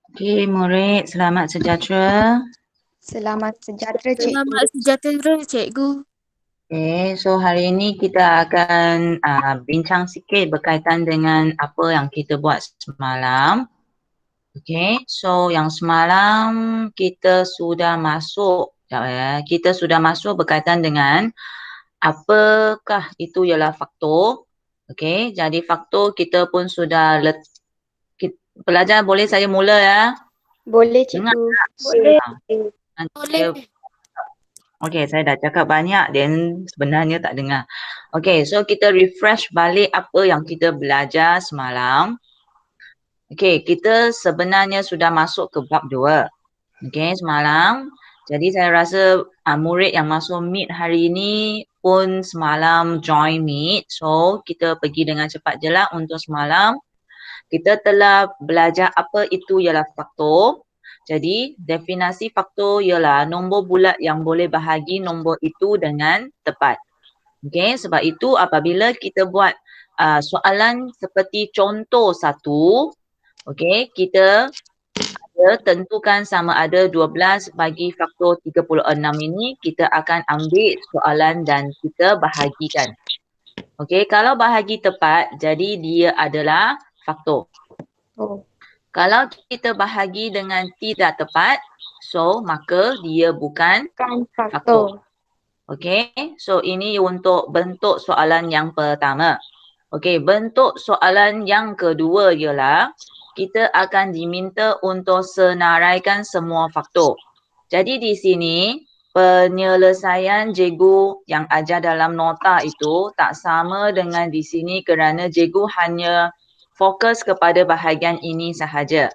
Okey, murid, selamat sejahtera. Selamat sejahtera, Cikgu. Selamat sejahtera, Cikgu. Okey, so hari ini kita akan bincang sikit berkaitan dengan apa yang kita buat semalam. Okey, so yang semalam kita sudah masuk, kita sudah masuk berkaitan dengan apakah itu ialah faktor. Okey, jadi faktor kita pun sudah pelajar boleh saya mula ya? Boleh, Dengar Cikgu. Boleh. Nanti Boleh. Okey, saya dah cakap banyak dan sebenarnya tak dengar. Okey, so kita refresh balik apa yang kita belajar semalam. Okey, kita sebenarnya sudah masuk ke bab 2. Okey, semalam. Jadi saya rasa murid yang masuk meet hari ini pun semalam join meet. So, kita pergi dengan cepat je lah untuk semalam. Kita telah belajar apa itu ialah faktor. Jadi, definasi faktor ialah nombor bulat yang boleh bahagi nombor itu dengan tepat. Okey, sebab itu apabila kita buat soalan seperti contoh 1, okey, kita ada tentukan sama ada 12 bagi faktor 36 ini, kita akan ambil soalan dan kita bahagikan. Okey, kalau bahagi tepat, jadi dia adalah faktor. Oh. Kalau kita bahagi dengan tidak tepat, so maka dia bukan faktor. Faktor. Okey, so ini untuk bentuk soalan yang pertama. Okey, bentuk soalan yang kedua ialah kita akan diminta untuk senaraikan semua faktor. Jadi di sini penyelesaian cikgu yang ajar dalam nota itu tak sama dengan di sini kerana cikgu hanya fokus kepada bahagian ini sahaja.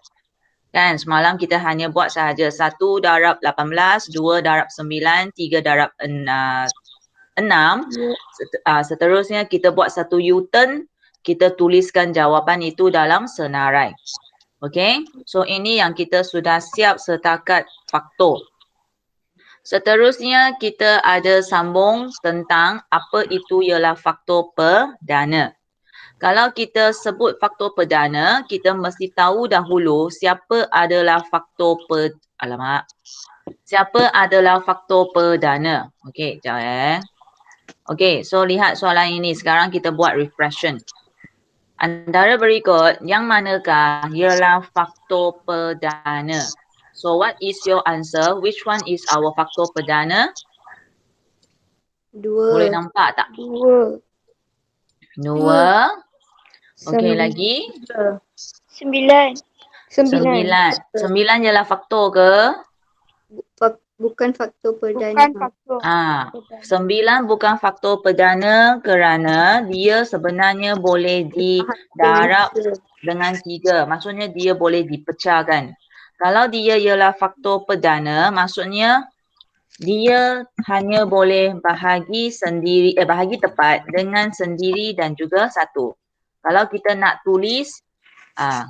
Kan semalam kita hanya buat sahaja 1 darab 18, 2 darab 9, 3 darab 6. Seterusnya kita buat satu U-turn, kita tuliskan jawapan itu dalam senarai. Okey, so ini yang kita sudah siap setakat faktor. Seterusnya kita ada sambung tentang apa itu ialah faktor perdana. Kalau kita sebut faktor perdana, kita mesti tahu dahulu siapa adalah faktor siapa adalah faktor perdana. Okey, sekejap Okey, so lihat soalan ini. Sekarang kita buat reflection. Antara berikut, yang manakah ialah faktor perdana? So what is your answer? Which one is our faktor perdana? 2. Boleh nampak tak? 2. 2. Okey, lagi? 9. 9 ialah faktor ke? Bukan faktor perdana. 9 bukan faktor perdana kerana dia sebenarnya boleh didarab dengan 3. Maksudnya dia boleh dipecahkan. Kalau dia ialah faktor perdana, maksudnya dia hanya boleh bahagi sendiri, bahagi tepat dengan sendiri dan juga 1. Kalau kita nak tulis,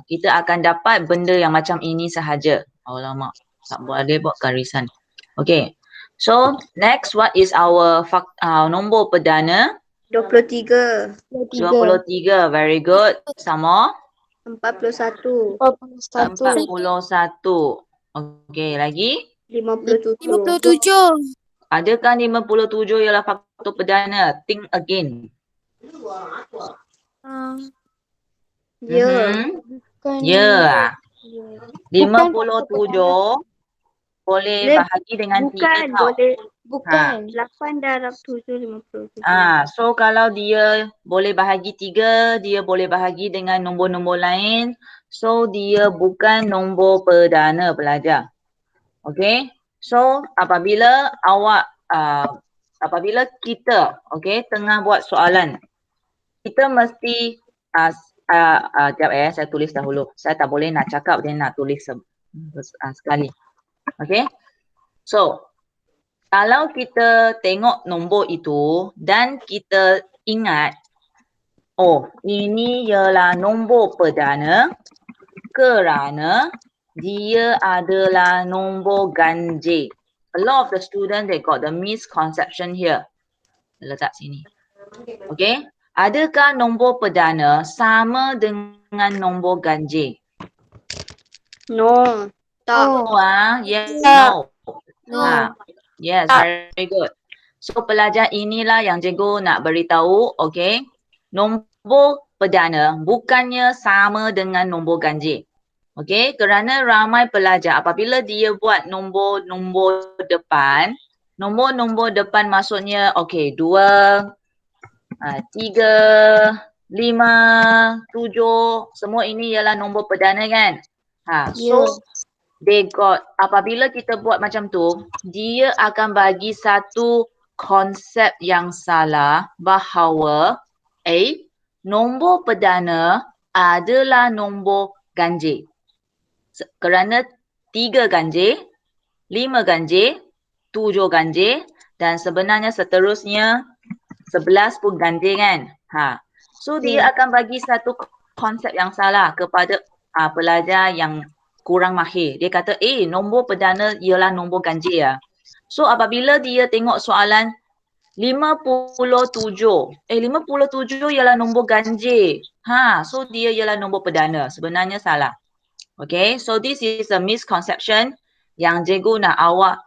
kita akan dapat benda yang macam ini sahaja. Alamak, tak boleh buat garisan. Okay, so next what is our nombor perdana? 23. 23, very good. Sama? 41. 41. Okay, lagi? 57. 57. Adakah 57 ialah faktor perdana? Think again. Ya. Ya. 57 boleh bahagi dengan 3 tau. Bukan. 8 darab 7, 57. So kalau dia boleh bahagi 3, dia boleh bahagi dengan nombor-nombor lain. So dia bukan nombor perdana pelajar. Okay. So apabila kita tengah buat soalan, kita mesti sekejap saya tulis dahulu. Saya tak boleh nak cakap dan nak tulis sekali. Okay. So kalau kita tengok nombor itu dan kita ingat, oh ini ialah nombor perdana kerana dia adalah nombor ganjil. A lot of the students they got the misconception here. Letak sini. Okay. Adakah nombor perdana sama dengan nombor ganjil? No. Tak. No. Yes, Tak. no. No. Yes, very good. So pelajar inilah yang cikgu nak beritahu, okay. Nombor perdana bukannya sama dengan nombor ganjil. Okay, kerana ramai pelajar apabila dia buat nombor-nombor depan, nombor-nombor depan maksudnya okay, 2, 3, 5, 7, semua ini ialah nombor perdana kan? So they got, apabila kita buat macam tu, dia akan bagi satu konsep yang salah bahawa nombor perdana adalah nombor ganjil. Kerana 3 ganjil, 5 ganjil, 7 ganjil dan sebenarnya seterusnya 11 pun ganjil kan. So dia akan bagi satu konsep yang salah kepada pelajar yang kurang mahir. Dia kata, nombor perdana ialah nombor ganjil ya. So apabila dia tengok soalan 57, 57 ialah nombor ganjil. So dia ialah nombor perdana. Sebenarnya salah. Okay, so this is a misconception yang cikgu nak awak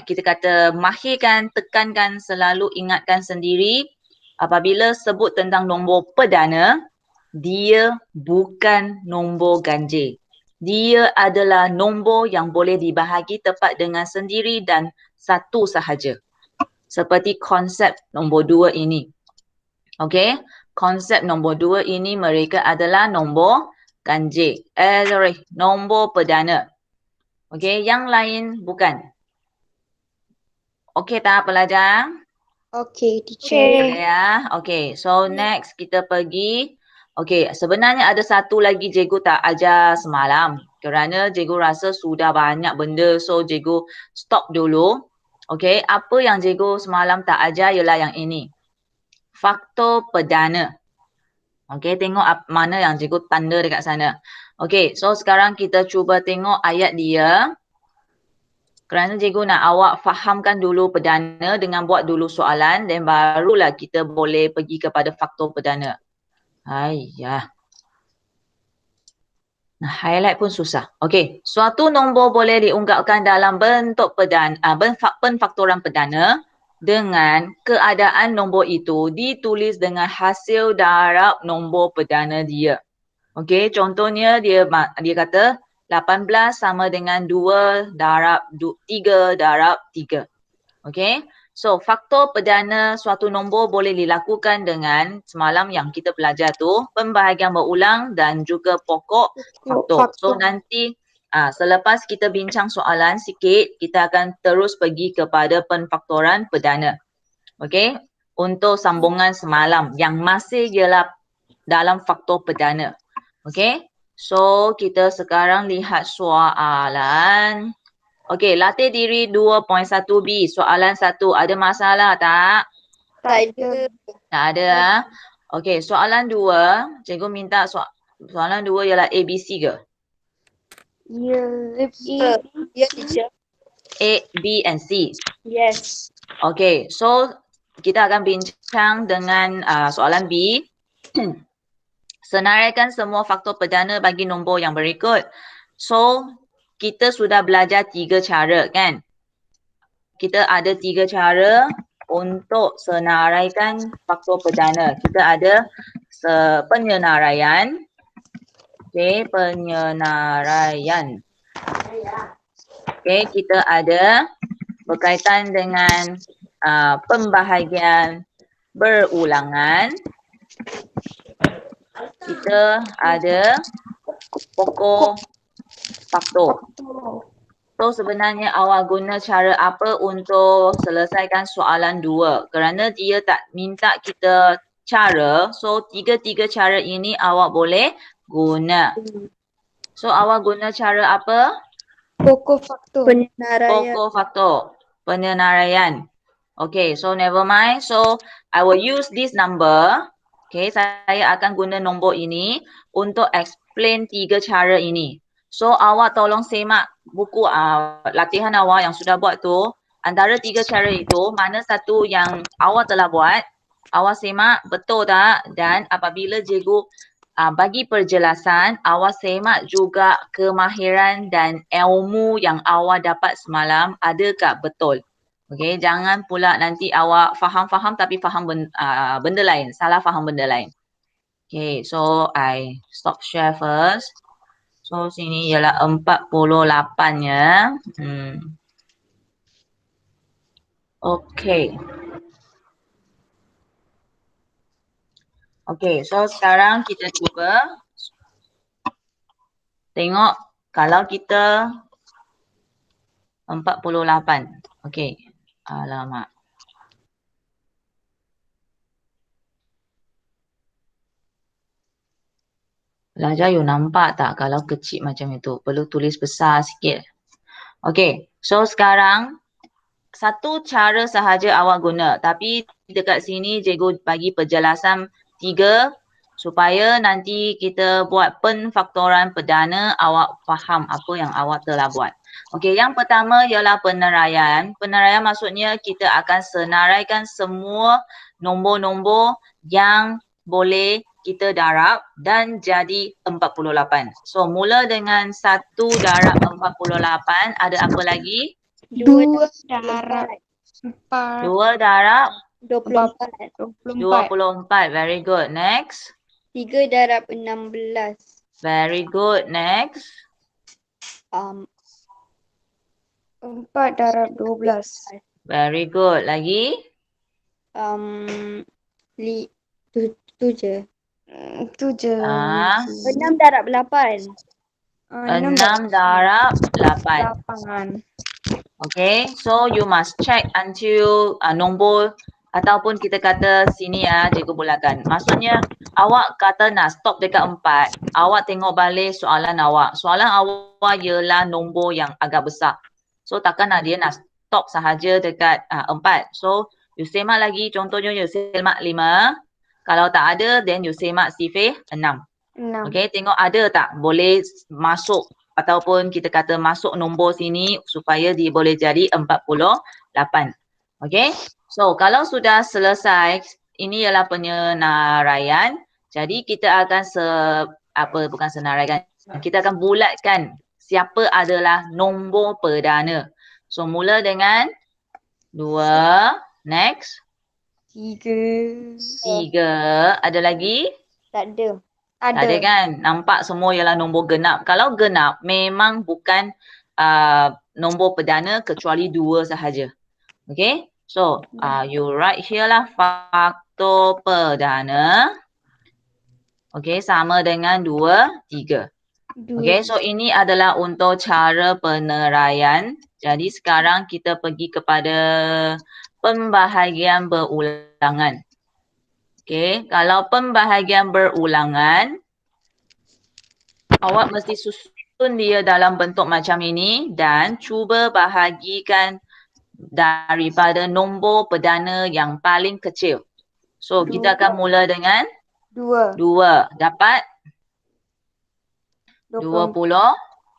kita kata mahirkan, tekankan, selalu ingatkan sendiri apabila sebut tentang nombor perdana, dia bukan nombor ganjil. Dia adalah nombor yang boleh dibahagi tepat dengan sendiri dan satu sahaja. Seperti konsep nombor 2 ini. Okay, konsep nombor 2 ini mereka adalah nombor ganjil. Nombor perdana. Okay, yang lain bukan. Okay tak pelajar? Okay, teacher. Okay ya. Okay, so next kita pergi. Okay, sebenarnya ada satu lagi cikgu tak ajar semalam. Kerana cikgu rasa sudah banyak benda, so cikgu stop dulu. Okay, apa yang cikgu semalam tak ajar ialah yang ini. Faktor perdana. Okay, tengok mana yang cikgu tanda dekat sana. Okay, so sekarang kita cuba tengok ayat dia. Kerana cikgu nak awak fahamkan dulu perdana dengan buat dulu soalan dan barulah kita boleh pergi kepada faktor perdana. Ayah. Nah, highlight pun susah. Okay, suatu nombor boleh diungkapkan dalam bentuk penfaktoran perdana dengan keadaan nombor itu ditulis dengan hasil darab nombor perdana dia. Okay, contohnya dia kata 18 sama dengan 2 darab 3 darab 3. Okay, so faktor perdana suatu nombor boleh dilakukan dengan semalam yang kita belajar tu, pembahagian berulang dan juga pokok faktor. So nanti selepas kita bincang soalan sikit, kita akan terus pergi kepada penfaktoran perdana. Okay, untuk sambungan semalam yang masih ialah dalam faktor perdana. Okay, so kita sekarang lihat soalan. Okay, latih diri 2.1b. Soalan 1, ada masalah tak? Tak ada. Tak ada. Okay, soalan 2. Cikgu minta soalan 2 ialah A, B, C ke? Ya, teacher. A, B and C. Yes. Okay, so kita akan bincang dengan soalan B. Senaraikan semua faktor perdana bagi nombor yang berikut. So, kita sudah belajar 3 cara kan? Kita ada 3 cara untuk senaraikan faktor perdana. Kita ada penyenaraian. Okay, penyenaraian. Okay, kita ada berkaitan dengan pembahagian berulangan. Kita ada pokok faktor. So sebenarnya awak guna cara apa untuk selesaikan soalan 2? Kerana dia tak minta kita cara, so 3 cara ini awak boleh guna. So awak guna cara apa? Pokok faktor. Penyenaraian. Pokok faktor. Penyenaraian. Okay, so never mind. So I will use this number. Okay, saya akan guna nombor ini untuk explain 3 cara ini. So awak tolong semak buku latihan awak yang sudah buat tu. Antara 3 cara itu, mana satu yang awak telah buat, awak semak betul tak? Dan apabila cikgu bagi perjelasan, awak semak juga kemahiran dan ilmu yang awak dapat semalam adakah betul. Okey, jangan pula nanti awak faham-faham tapi faham benda lain, salah faham benda lain. Okay, so I stop share first. So sini ialah 48 ya. Okay. Okay, so sekarang kita cuba tengok kalau kita 48. Okay. Alamak. Pelajar you nampak tak kalau kecil macam itu? Perlu tulis besar sikit. Okay, so sekarang satu cara sahaja awak guna. Tapi dekat sini cikgu bagi penjelasan 3 supaya nanti kita buat penfaktoran perdana awak faham apa yang awak telah buat. Okey, yang pertama ialah peneraian. Peneraian maksudnya kita akan senaraikan semua nombor-nombor yang boleh kita darab dan jadi 48. So mula dengan 1 darab 48, ada apa lagi? 2 darab 4. 2 darab 24. 24. Very good. Next. 3 darab 16. Very good. Next. 4 darab 12. Very good. Lagi? Tu je. Tu je. 6 darab 8. 6 darab 8. 8. Okay. So you must check until nombor ataupun kita kata sini ya, cikgu bulakan. Maksudnya awak kata nak stop dekat 4. Awak tengok balik soalan awak. Soalan awak ialah nombor yang agak besar. So takkan dia nak stop sahaja dekat 4. So you semak lagi, contohnya you semak 5. Kalau tak ada, then you semak sifir 6. 6. Okay, tengok ada tak boleh masuk ataupun kita kata masuk nombor sini supaya dia boleh jadi 48. Okay, so kalau sudah selesai, ini ialah penyenaraian. Jadi kita akan bukan senaraikan, kita akan bulatkan siapa adalah nombor perdana. So mula dengan 2, next. 3. 3, ada lagi? Tak ada. Tak ada kan? Nampak semua ialah nombor genap. Kalau genap memang bukan nombor perdana kecuali 2 sahaja. Okay? So, you write here lah faktor perdana. Okay, sama dengan 2, 3. Okay, so ini adalah untuk cara peneraian. Jadi sekarang kita pergi kepada pembahagian berulangan. Okay, kalau pembahagian berulangan, awak mesti susun dia dalam bentuk macam ini dan cuba bahagikan daripada nombor perdana yang paling kecil. So, kita akan mula dengan 2. 2. Dapat 24.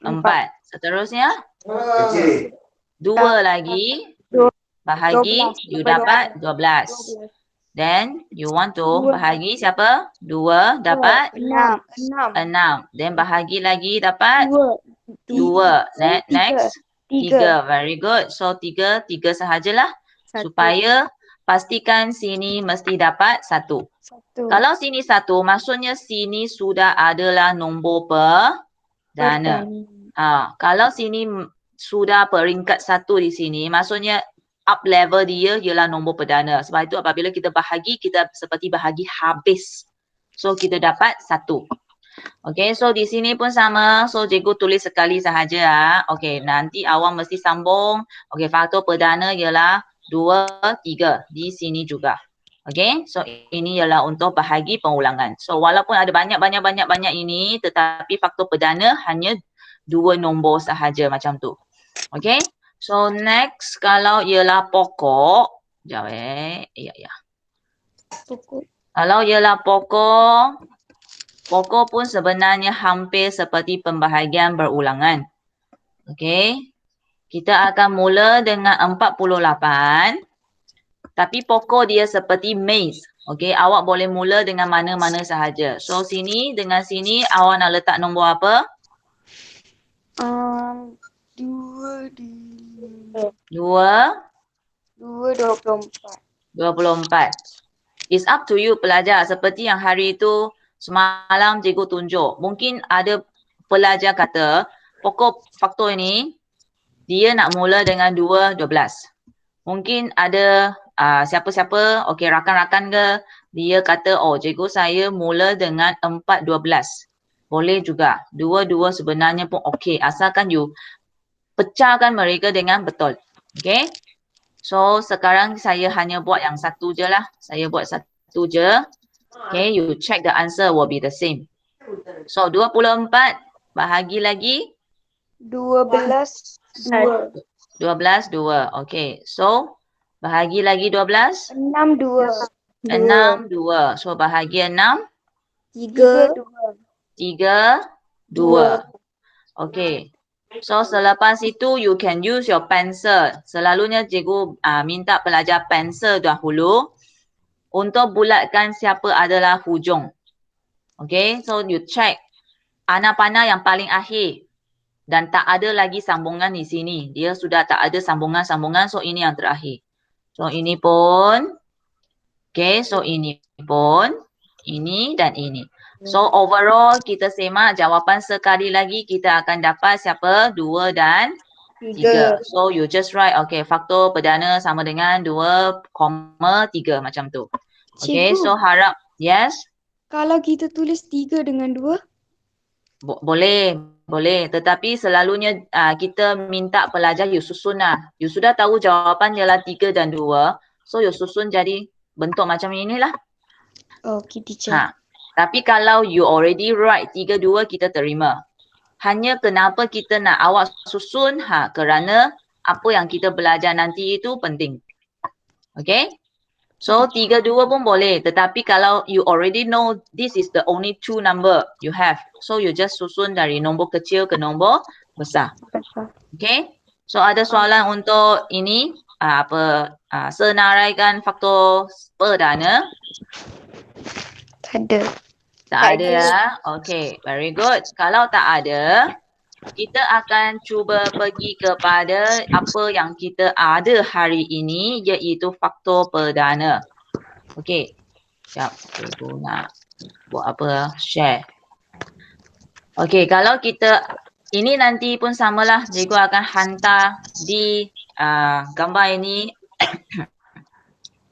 Seterusnya 2 lagi. Bahagi, you dapat 12. Then you want to bahagi siapa? 2 dapat 6. Then bahagi lagi dapat 2. Next 3. Very good. So 3 sahajalah. Supaya pastikan sini mesti dapat 1. Kalau sini 1, maksudnya sini sudah adalah nombor perdana. Kalau sini sudah peringkat 1 di sini, maksudnya up level dia ialah nombor perdana. Sebab itu apabila kita bahagi, kita seperti bahagi habis. So kita dapat 1. Okay, so di sini pun sama. So cikgu tulis sekali sahaja. Okay, nanti awak mesti sambung. Okay, faktor perdana ialah 2, 3. Di sini juga. Okay, so ini ialah untuk bahagi pengulangan. So walaupun ada banyak ini, tetapi faktor perdana hanya 2 nombor sahaja macam tu. Okay. So next kalau ialah pokok. Sekejap Ya. Pokok. Kalau ialah pokok pun sebenarnya hampir seperti pembahagian berulangan. Okay. Kita akan mula dengan 48. Tapi pokok dia seperti maze. Okey, awak boleh mula dengan mana-mana sahaja. So sini dengan sini awak nak letak nombor apa? 2 di 24. 24. It's up to you pelajar. Seperti yang hari itu semalam cikgu tunjuk. Mungkin ada pelajar kata pokok faktor ini dia nak mula dengan 2, 12. Mungkin ada siapa-siapa, okey rakan-rakan ke, dia kata oh cikgu saya mula dengan 4, 12. Boleh juga. Dua-dua sebenarnya pun okey asalkan you pecahkan mereka dengan betul. Okey. So sekarang saya hanya buat yang satu je lah. Saya buat satu je. Okay, you check the answer will be the same. So 24 bahagi lagi 12. 2. 12, 2. Okay, so bahagi lagi 12 6. 2. 6, 2. So bahagi 6 3. 3, 2. Okay. So selepas itu you can use your pencil. Selalunya cikgu minta pelajar pencil dahulu untuk bulatkan siapa adalah hujung. Okay, so you check panah yang paling akhir dan tak ada lagi sambungan di sini. Dia sudah tak ada sambungan-sambungan, so ini yang terakhir. So ini pun, okay, so ini pun, ini dan ini. So overall kita semak jawapan sekali lagi kita akan dapat siapa? 2 dan 3. So you just write, okay, faktor perdana sama dengan 2,3 macam tu. Okay, Cikgu, so harap, yes, kalau kita tulis 3 dengan 2, boleh. Tetapi selalunya kita minta pelajar you susun lah. You sudah tahu jawapan ialah 3 dan 2. So you susun jadi bentuk macam inilah. okey teacher. Tapi kalau you already write 3, 2 kita terima. Hanya kenapa kita nak awak susun kerana apa yang kita belajar nanti itu penting. Okay? So 3, 2 pun boleh. Tetapi kalau you already know this is the only 2 number you have. So you just susun dari nombor kecil ke nombor besar. Okay? So ada soalan untuk ini senaraikan faktor perdana? Tak ada ya? Okay, very good. Kalau tak ada, kita akan cuba pergi kepada apa yang kita ada hari ini iaitu faktor perdana. Okay. Sekejap, cikgu nak buat apa? Share. Okay, kalau kita, ini nanti pun samalah. Cikgu akan hantar di gambar ini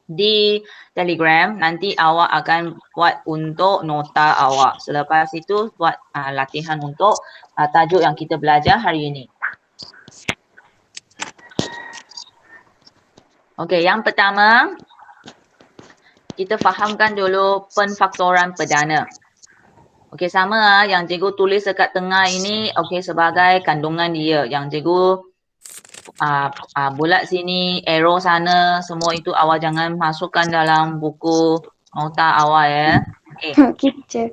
di Telegram. Nanti awak akan buat untuk nota awak. Selepas itu buat latihan untuk tajuk yang kita belajar hari ini. Okay, yang pertama kita fahamkan dulu penfaktoran perdana. Okey, sama yang cikgu tulis dekat tengah ini sebagai kandungan dia. Yang cikgu bulat sini, arrow sana, semua itu awak jangan masukkan dalam buku nota awak ya. Okey teacher.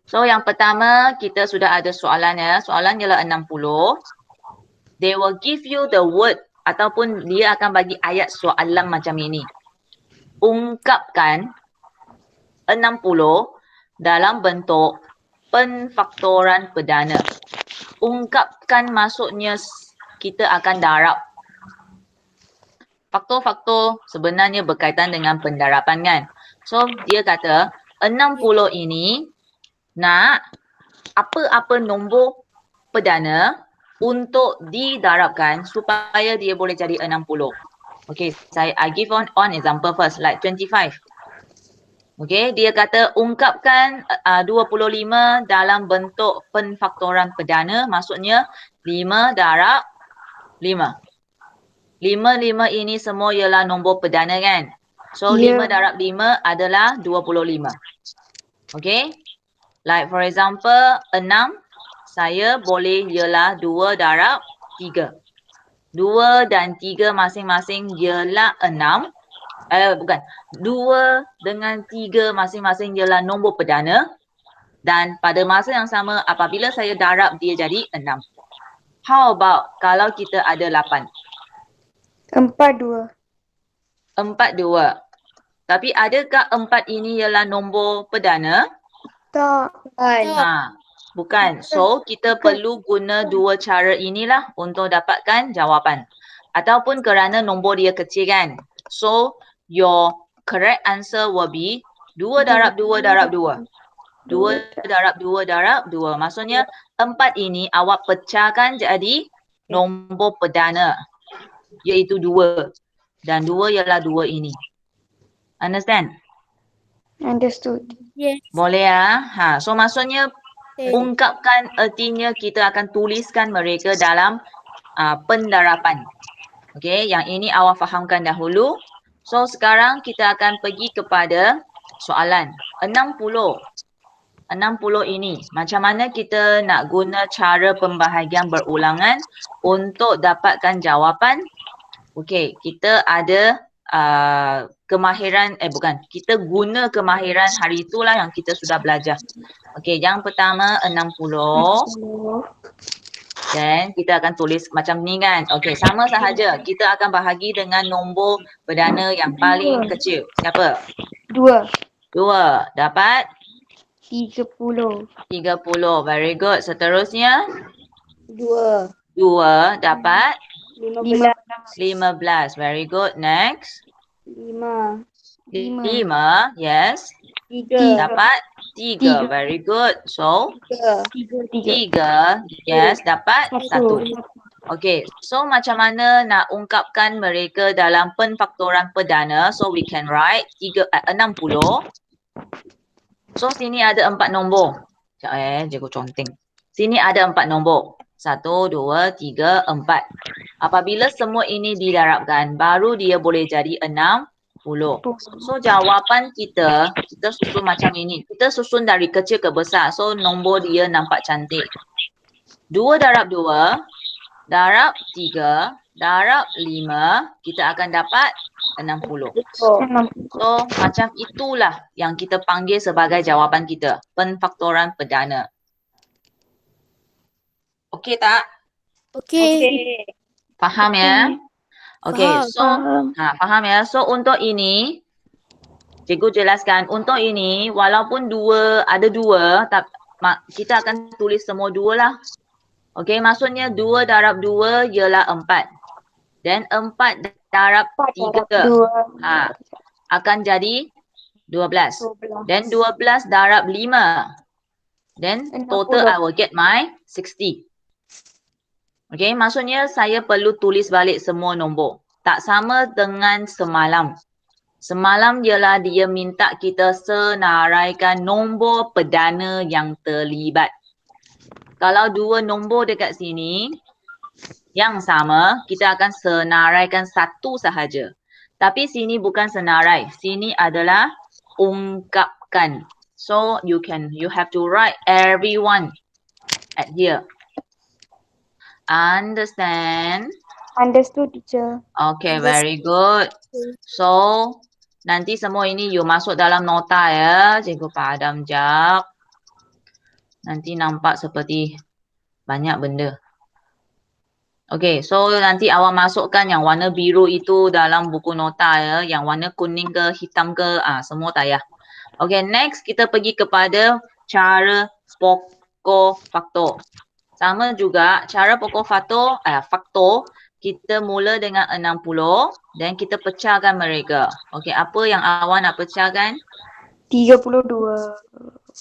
So yang pertama kita sudah ada soalan ya. Soalan ialah 60. They will give you the word ataupun dia akan bagi ayat soalan macam ini. Ungkapkan 60 dalam bentuk penfaktoran perdana. Ungkapkan maksudnya kita akan darab. Faktor-faktor sebenarnya berkaitan dengan pendarapan kan. So dia kata 60 ini nak apa-apa nombor perdana untuk didarabkan supaya dia boleh jadi 60. Okay, I give on example first like 25. Okay, dia kata ungkapkan 25 dalam bentuk penfaktoran perdana, maksudnya 5 darab 5. 5 ini semua ialah nombor perdana kan? So 5 darab 5 adalah 25. Okay, like for example 6, saya boleh ialah 2 darab 3. 2 dan 3 masing-masing ialah 6. Bukan. 2 dengan 3 masing-masing ialah nombor perdana. Dan pada masa yang sama apabila saya darab dia jadi 6. How about kalau kita ada 8? 4, 2. 4, 2. Tapi adakah 4 ini ialah nombor perdana? Tak. Bukan. So, kita perlu guna dua cara inilah untuk dapatkan jawapan. Ataupun kerana nombor dia kecil kan. So, your correct answer will be 2 darab 2 darab 2. 2 darab 2 darab 2. Maksudnya 4 ini awak pecahkan jadi nombor perdana. Iaitu 2. Dan 2 ialah 2 ini. Understand? Understood. Yes. Boleh ya? So maksudnya Okay. ungkapkan ertinya kita akan tuliskan mereka dalam pendarapan. Okey, yang ini awak fahamkan dahulu. So sekarang kita akan pergi kepada soalan 60. 60 ini, macam mana kita nak guna cara pembahagian berulangan untuk dapatkan jawapan? Okey, kita ada kemahiran, kita guna kemahiran hari itulah yang kita sudah belajar. Okey, yang pertama 60. Dan kita akan tulis macam ni kan. Okey, sama sahaja. Kita akan bahagi dengan nombor perdana yang paling kecil. Siapa? 2. 2. Dapat? 30. 30. Very good. Seterusnya? 2. 2. Dapat? 15. 15. Very good. Next? 5. 5. Yes. 3. Dapat? 3. Very good. So? 3. Yes. Dapat? 1. Okay. So macam mana nak ungkapkan mereka dalam penfaktoran perdana? So we can write 60. So sini ada 4 nombor. Cikgu conteng. Sini ada 4 nombor. 1, 2, 3, 4. Apabila semua ini didarabkan, baru dia boleh jadi 60. So jawapan kita susun macam ini. Kita susun dari kecil ke besar. So nombor dia nampak cantik. 2 darab 2, darab 3, darab 5, kita akan dapat 60. So macam itulah yang kita panggil sebagai jawapan kita. Penfaktoran perdana. Okey tak? Okay. Faham ya? Okey, Faham. so faham ya. So untuk ini cikgu jelaskan, untuk ini walaupun ada dua, kita akan tulis semua 2 lah. Okey, maksudnya 2 darab 2 ialah 4. Dan 4 darab 3 akan jadi 12. Dan 12 darab 5. Then total I will get my 60. Okay, maksudnya saya perlu tulis balik semua nombor. Tak sama dengan semalam. Semalam ialah dia minta kita senaraikan nombor perdana yang terlibat. Kalau 2 nombor dekat sini yang sama, kita akan senaraikan 1 sahaja. Tapi sini bukan senarai. Sini adalah ungkapkan. So you have to write everyone at here. Understand? Understood, teacher. Okay, very good. So, nanti semua ini you masuk dalam nota ya. Cikgu padam jap. Nanti nampak seperti banyak benda. Okay, so nanti awak masukkan yang warna biru itu dalam buku nota ya. Yang warna kuning ke hitam ke, semua tak payah. Okay, next kita pergi kepada cara pokok faktor. Sama juga cara pokok faktor kita mula dengan 60 dan kita pecahkan mereka. Okey, apa yang awak nak pecahkan? 32.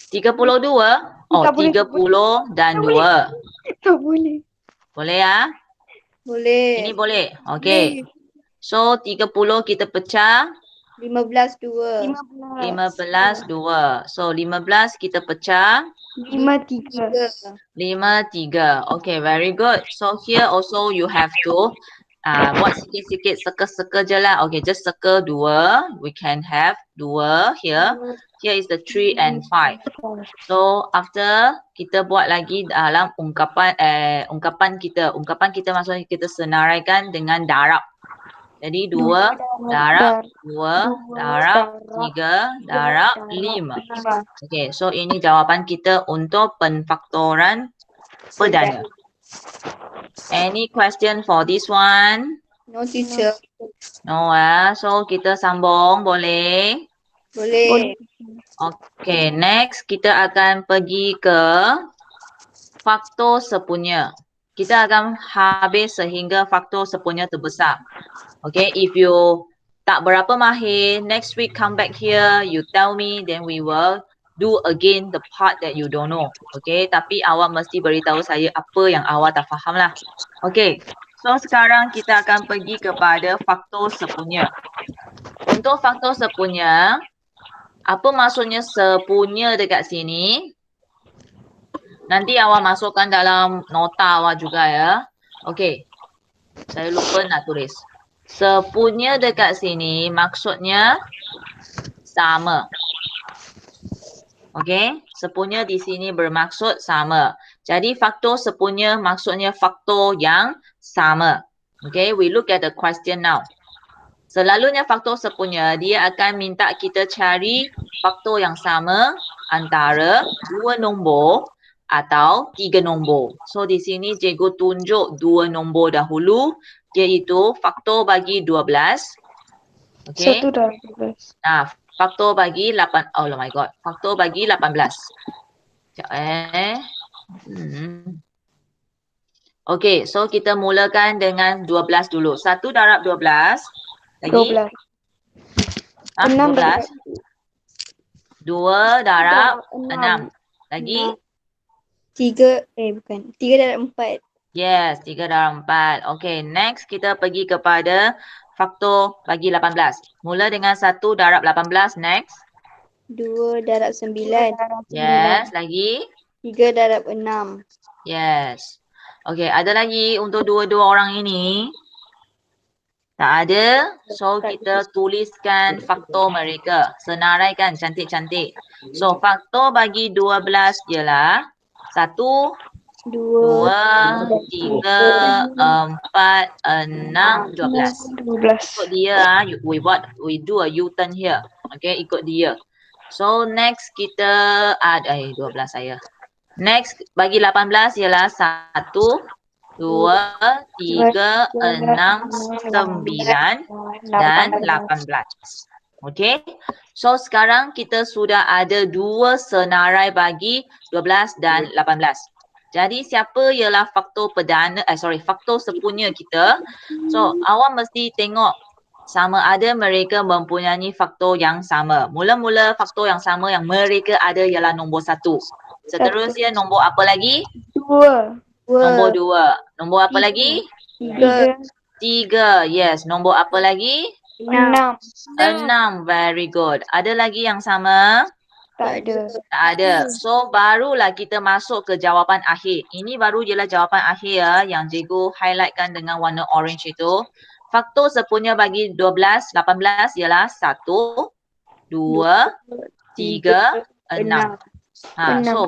32? Oh, 30 dan 2. Tak boleh. Boleh ya? Boleh. Ini boleh. Okey. So 30 kita pecah 15, 2. 15 2. So 15 kita pecah 5, 3. 5 3. Okay, very good. So here also you have to buat sikit-sikit circle-circle je lah. Okay, just circle 2. We can have 2 here. Here is the 3 and 5. So after kita buat lagi dalam ungkapan kita. Ungkapan kita maksudnya kita senaraikan dengan darab. Jadi 2 darab 2 darab 3 darab 5. Okay, so ini jawapan kita untuk penfaktoran perdana. Any question for this one? No, teacher. No so kita sambung boleh? Boleh. Okay, next kita akan pergi ke faktor sepunya. Kita akan habis sehingga faktor sepunya terbesar. Okay, if you tak berapa mahir, next week come back here, you tell me, then we will do again the part that you don't know. Okay, tapi awak mesti beritahu saya apa yang awak tak faham lah. Okay, so sekarang kita akan pergi kepada faktor sepunya. Untuk faktor sepunya, apa maksudnya sepunya dekat sini? Nanti awak masukkan dalam nota awak juga ya. Okay, saya lupa nak tulis. Sepunya dekat sini maksudnya sama. Okay, sepunya di sini bermaksud sama. Jadi faktor sepunya maksudnya faktor yang sama. Okay, we look at the question now. Selalunya faktor sepunya dia akan minta kita cari faktor yang sama antara dua nombor atau tiga nombor. So di sini cikgu tunjuk dua nombor dahulu iaitu faktor bagi 12. Okay. 1 darab 12. Nah, faktor bagi 8. Oh my god. Faktor bagi 18. Sekejap Okay, so kita mulakan dengan 12 dulu. 1 darab 12. Lagi? 12. 12. 2 darab 6. Enam. Lagi? 3 darab 4. Yes, 3 darab 4. Okay, next kita pergi kepada faktor bagi 18. Mula dengan 1 darab 18. Next. 2 darab 9. Yes, lagi? 3 darab 6. Yes. Okay, ada lagi untuk dua-dua orang ini? Tak ada. So, kita tuliskan faktor mereka. Senaraikan cantik-cantik. So, faktor bagi 12 ialah 1, 2, 3, 4, 6, 12. 12. Ikut dia, we do a U-turn here. Okay, ikut dia. So, next kita ada, 12 saya. Next, bagi 18 ialah 1, 2, 3, 6, 9 dan 18. Okay. So sekarang kita sudah ada dua senarai bagi 12 dan 18. Jadi siapa ialah faktor faktor sepunya kita. So awak mesti tengok sama ada mereka mempunyai faktor yang sama. Mula-mula faktor yang sama yang mereka ada ialah nombor 1. Seterusnya nombor apa lagi? 2. Nombor 2. Nombor apa lagi? 3. 3. Yes. Nombor apa lagi? 6. 6. Very good. Ada lagi yang sama? Tak ada. Tak ada. So barulah kita masuk ke jawapan akhir. Ini baru ialah jawapan akhir ya, yang cikgu highlightkan dengan warna orange itu. Faktor sepunya bagi 12, 18 ialah 1, 2, 3, 6. So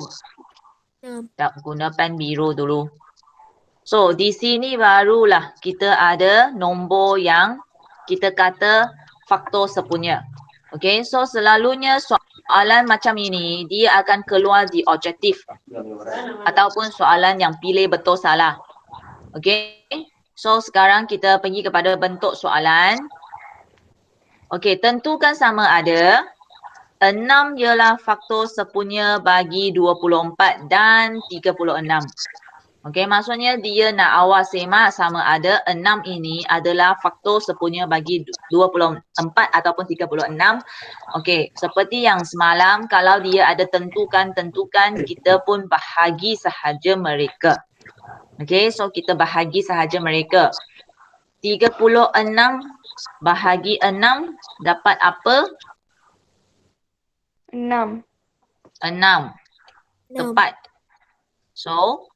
tak guna pen biru dulu. So di sini barulah kita ada nombor yang kita kata faktor sepunya. Okay, so selalunya soalan macam ini dia akan keluar di objektif ataupun soalan yang pilih betul salah. Okay, so sekarang kita pergi kepada bentuk soalan. Okay, tentukan sama ada 6 ialah faktor sepunya bagi 24 dan 36. Okey, maksudnya dia nak awak semak sama ada 6 ini adalah faktor sepunya bagi 24 ataupun 36. Okey, seperti yang semalam kalau dia ada tentukan, kita pun bahagi sahaja mereka. Okey, so kita bahagi sahaja mereka. 36 bahagi 6 dapat apa? 6. 6. Tepat. So,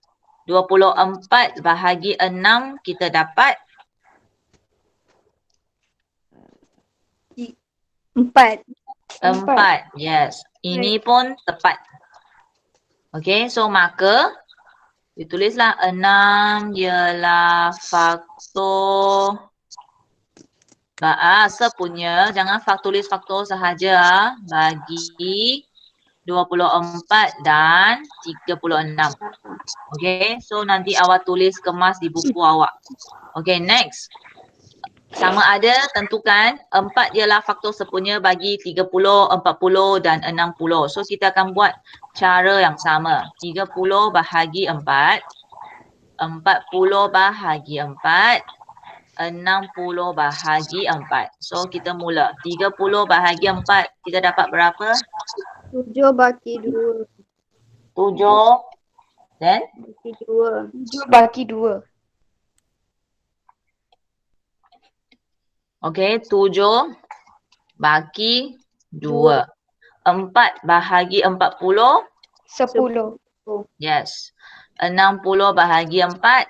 24 bahagi 6 kita dapat 4. 4. Yes. Ini pun tepat. Okay, so maka ditulislah 6 ialah faktor sepunya, jangan tulis faktor sahaja bagi 24 dan 36. Okay, so nanti awak tulis kemas di buku awak. Okay, next. sama ada tentukan 4 ialah faktor sepunya bagi 30, 40 dan 60. So kita akan buat cara yang sama. 30 bahagi 4, 40 bahagi 4, 60 bahagi 4. So kita mula. 30 bahagi 4 kita dapat berapa? 7 bagi 2. 7 dan Bagi 2. 7 bagi 2. okey, 7 bagi 2. 4 bahagi 40, 10. yes. 60 bahagi 4,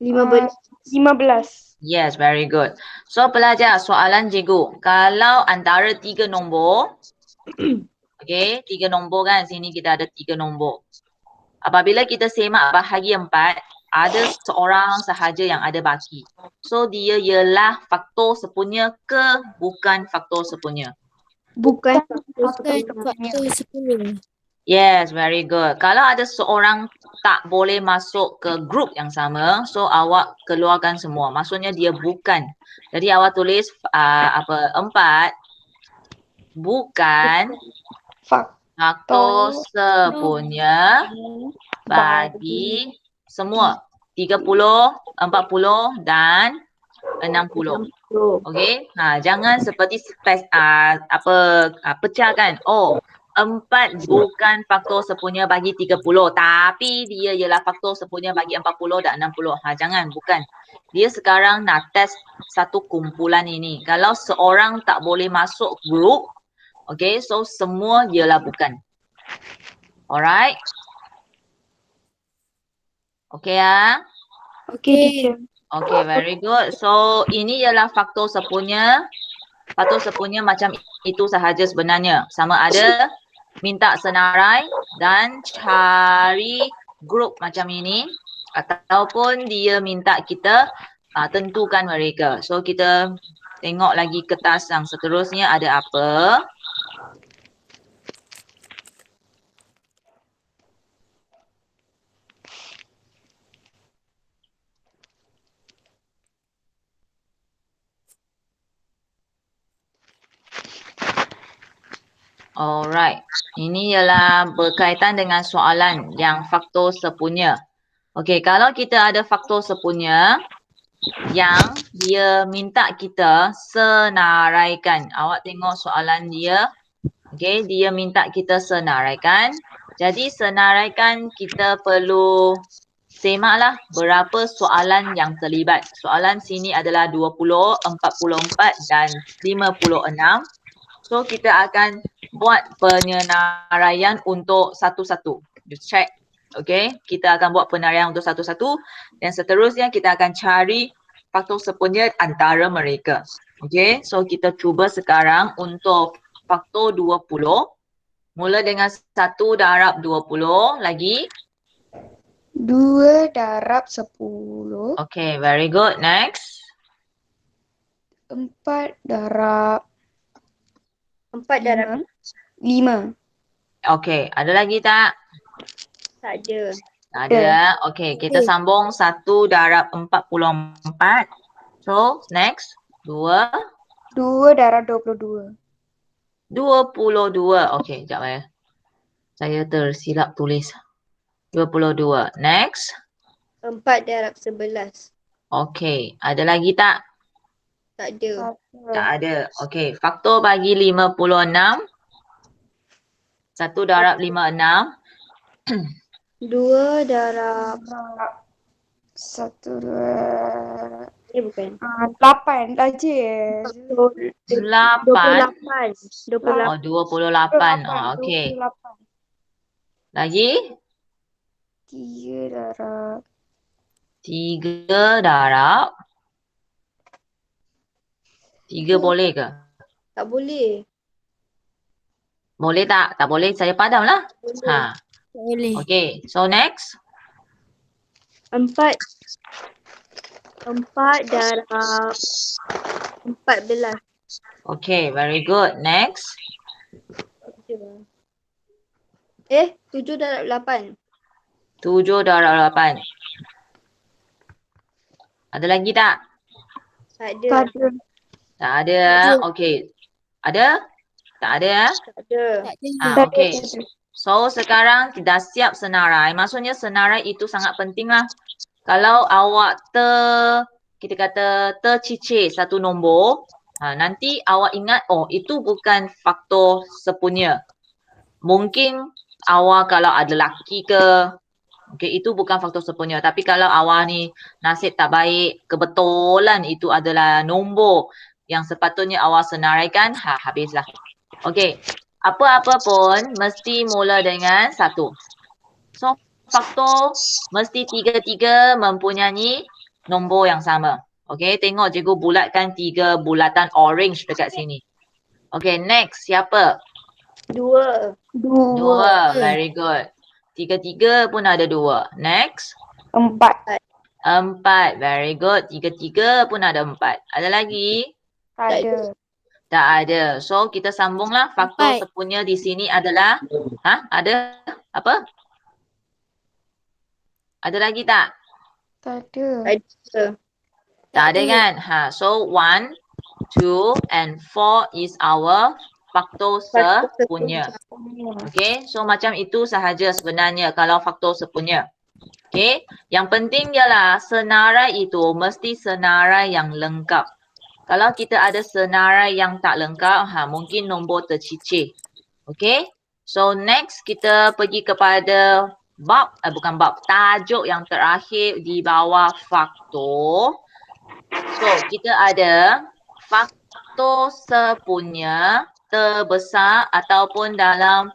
15. 15. yes, very good. So pelajar, soalan cikgu. Kalau antara 3 nombor, okey, 3 nombor kan, sini kita ada 3 nombor. Apabila kita semak bahagi 4, ada seorang sahaja yang ada baki. So dia ialah faktor sepunya ke bukan faktor sepunya? Bukan faktor sepunya. Yes, very good. Kalau ada seorang tak boleh masuk ke grup yang sama, so awak keluarkan semua. Maksudnya dia bukan. Jadi awak tulis 4 bukan faktor sepunya bagi semua. 30, 40 dan 60. Okey. Jangan seperti pecahkan. Oh, 4 bukan faktor sepunya bagi 30, tapi dia ialah faktor sepunya bagi 40 dan 60. Jangan, bukan. Dia sekarang nak test satu kumpulan ini. Kalau seorang tak boleh masuk grup, okey, so semua ialah bukan. Alright? Okey ya? Okey, teacher. Okay, very good. So, ini ialah faktor sepunya. Faktor sepunya macam itu sahaja sebenarnya. Sama ada minta senarai dan cari grup macam ini. Ataupun dia minta kita tentukan mereka. So, kita tengok lagi kertas yang seterusnya ada apa. Alright, ini ialah berkaitan dengan soalan yang faktor sepunya. Okey, kalau kita ada faktor sepunya yang dia minta kita senaraikan. Awak tengok soalan dia. Okey, dia minta kita senaraikan. Jadi senaraikan kita perlu semaklah berapa soalan yang terlibat. Soalan sini adalah 20, 44 dan 56. So kita akan buat penyenaraian untuk satu-satu. Just check. Okay, kita akan buat penyenaraian untuk satu-satu dan seterusnya kita akan cari faktor sepunya antara mereka. Okay, so kita cuba sekarang untuk faktor 20. Mula dengan 1 darab 20 lagi. 2 darab 10. Okay, very good. Next. 4 darab 4 darab 5. Okay, ada lagi tak? tak ada. Tak ada. Okay, kita sambung 1 darab 44. So, next. 2. 2 darab 22. 22. Okay, sekejap saya tersilap tulis. 22. Next. 4 darab 11. Okay, ada lagi tak? Tak ada. Tak ada. Okay, faktor bagi 56. 1 darab 56. 2 darab 1, 2. bukan. 8 aja. 8. 28. 28. Oh, 28. Oh, okay. 28. Lagi? 3 darab 3 darab. 3 boleh ke? Tak boleh. Boleh tak? Tak boleh, saya padam lah. Boleh. Boleh. Okay, so next. 4 darab 14. Okay, very good. Next. 7 darab 8. 7 darab 8. Ada lagi tak? Tak Tak ada. ada. Tak ada. Tak ada. Okey. Ada? Tak ada. Tak ada. Tak ada. Tak ada. Okey. Tak ada. So sekarang dah siap senarai. Maksudnya senarai itu sangat penting lah. Kalau awak kita kata tercicir satu nombor, nanti awak ingat, oh itu bukan faktor sepunya. Mungkin awak kalau ada laki ke, okay, itu bukan faktor sepunya. Tapi kalau awak ni nasib tak baik, kebetulan itu adalah nombor yang sepatutnya awak senaraikan, habislah. Okey. Apa-apa pun mesti mula dengan 1. So, faktor mesti tiga-tiga mempunyai nombor yang sama. Okey, tengok cikgu bulatkan 3 bulatan orange dekat sini. Okey, next siapa? 2. 2. Very good. 3 pun ada 2. Next. 4. 4. Very good. 3 pun ada 4. Ada lagi? Tak ada. Tak ada. So, kita sambunglah. Faktor 4. sepunya di sini adalah, ada apa? Ada lagi tak? Tak ada. Tak ada. Tak ada kan? So 1, 2 and 4 is our faktor sepunya. Okay, so macam itu sahaja sebenarnya kalau faktor sepunya. Okay, yang penting ialah senarai itu mesti senarai yang lengkap. Kalau kita ada senarai yang tak lengkap, mungkin nombor tercicir. Okay, so next kita pergi kepada bukan bab, tajuk yang terakhir di bawah faktor. So, kita ada faktor sepunya terbesar ataupun dalam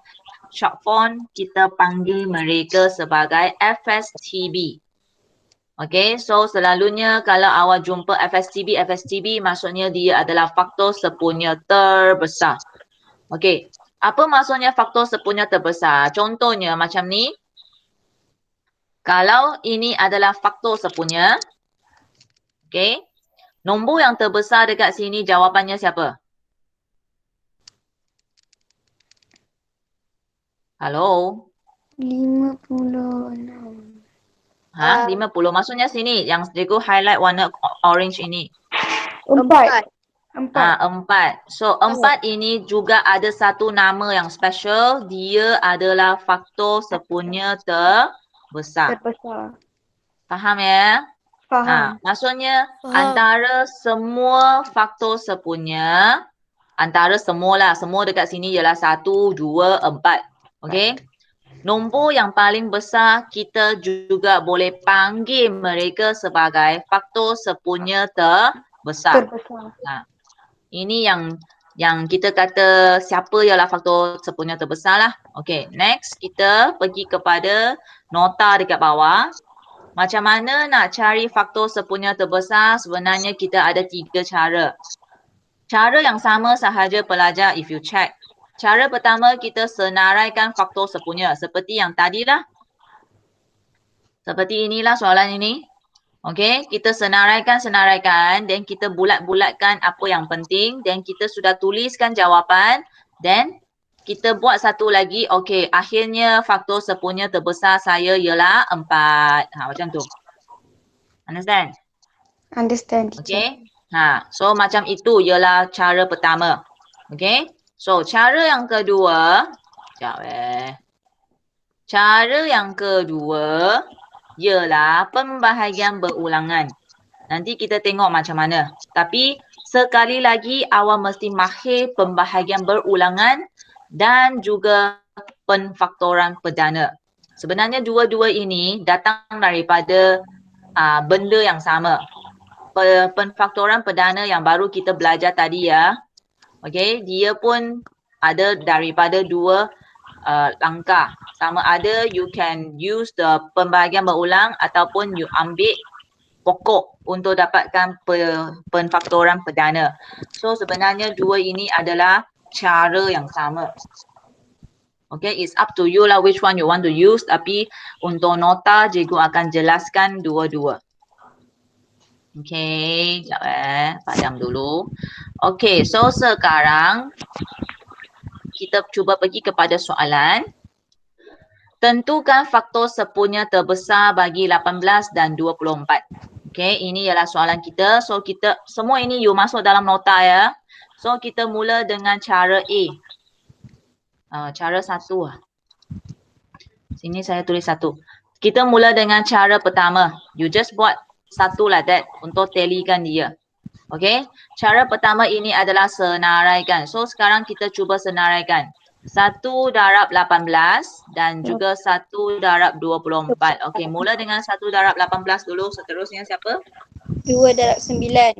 short form kita panggil mereka sebagai FSTB. Okay, so selalunya kalau awak jumpa FSTB maksudnya dia adalah faktor sepunya terbesar. Okay, apa maksudnya faktor sepunya terbesar? Contohnya macam ni. Kalau ini adalah faktor sepunya, okay, nombor yang terbesar dekat sini jawapannya siapa? Halo? 56. 50. Maksudnya sini yang cikgu highlight warna orange ini. 4. 4. So 4 ini juga ada satu nama yang special. Dia adalah faktor sepunya terbesar. Terbesar. Faham ya? Faham. Maksudnya Faham. antara semua faktor sepunya, antara semualah, semua dekat sini ialah 1, 2, 4. Okay? Nombor yang paling besar kita juga boleh panggil mereka sebagai faktor sepunya terbesar. Terbesar. Ini yang kita kata siapa ialah faktor sepunya terbesar lah. Okay, next kita pergi kepada nota dekat bawah. Macam mana nak cari faktor sepunya terbesar? Sebenarnya kita ada 3 cara. Cara yang sama sahaja pelajar if you check. Cara pertama kita senaraikan faktor sepunya seperti yang tadilah. Seperti inilah soalan ini. Okey, kita senaraikan dan kita bulat-bulatkan apa yang penting dan kita sudah tuliskan jawapan dan kita buat satu lagi. Okey, akhirnya faktor sepunya terbesar saya ialah 4. Macam tu. Understand? Understand, teacher. Okey. So macam itu ialah cara pertama. Okey. So cara yang kedua, Cara yang kedua ialah pembahagian berulangan. Nanti kita tengok macam mana. Tapi sekali lagi awak mesti mahir pembahagian berulangan dan juga penfaktoran perdana. Sebenarnya dua-dua ini datang daripada benda yang sama. Penfaktoran perdana yang baru kita belajar tadi ya. Okey, dia pun ada daripada 2 langkah. Sama ada you can use the pembahagian berulang ataupun you ambil pokok untuk dapatkan penfaktoran perdana. So sebenarnya dua ini adalah cara yang sama. Okay, it's up to you lah which one you want to use. Tapi untuk nota cikgu akan jelaskan dua-dua. Okay, sekejap padam dulu. Okay, so sekarang kita cuba pergi kepada soalan. Tentukan faktor sepunya terbesar bagi 18 dan 24. Okay, ini ialah soalan kita. So kita semua ini you masuk dalam nota ya. So kita mula dengan cara A. Cara 1 lah. Sini saya tulis 1. Kita mula dengan cara pertama. You just buat 1 like that untuk tallykan dia. Okay. Cara pertama ini adalah senaraikan. So sekarang kita cuba senaraikan. 1 darab 18 dan juga 1 darab 24. Okay, mula dengan 1 darab 18 dulu. Seterusnya siapa? 2 darab 9.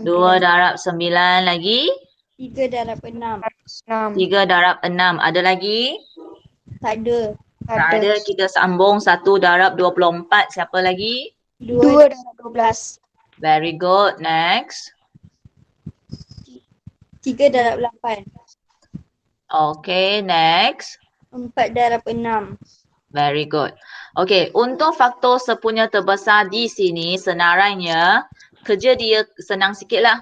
2 darab 9 lagi. 3 darab 6. 6. 3 darab 6. Ada lagi? Tak ada. Tak ada. Kita sambung 1 darab 24. Siapa lagi? 2 darab 12. Very good. Next. 3 darab 8. Okay, next. 4 darab 6. Very good. Okay, untuk faktor sepunya terbesar di sini senarainya, kerja dia senang sikit lah.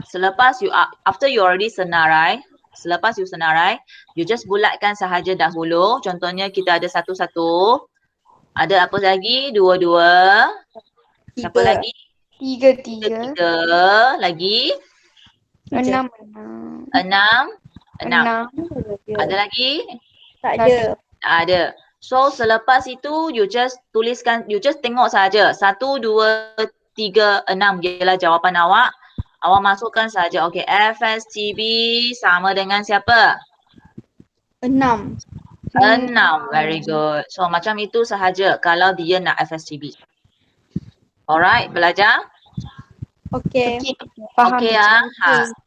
After you already senarai, selepas you senarai, you just bulatkan sahaja dahulu. Contohnya kita ada 1, 1. Ada apa lagi? 2, 2. Siapa lagi? 3, 3. Lagi? 6. 6. 6. Ada lagi? Tak ada. Tak ada. So selepas itu you just tuliskan, you just tengok saja. 1, 2, 3, 6 ialah jawapan awak. Awak masukkan saja. Okay, FSTB sama dengan siapa? 6. 6. Very good. So macam itu sahaja kalau dia nak FSTB. Alright, belajar? Okay. Faham. Okay ya.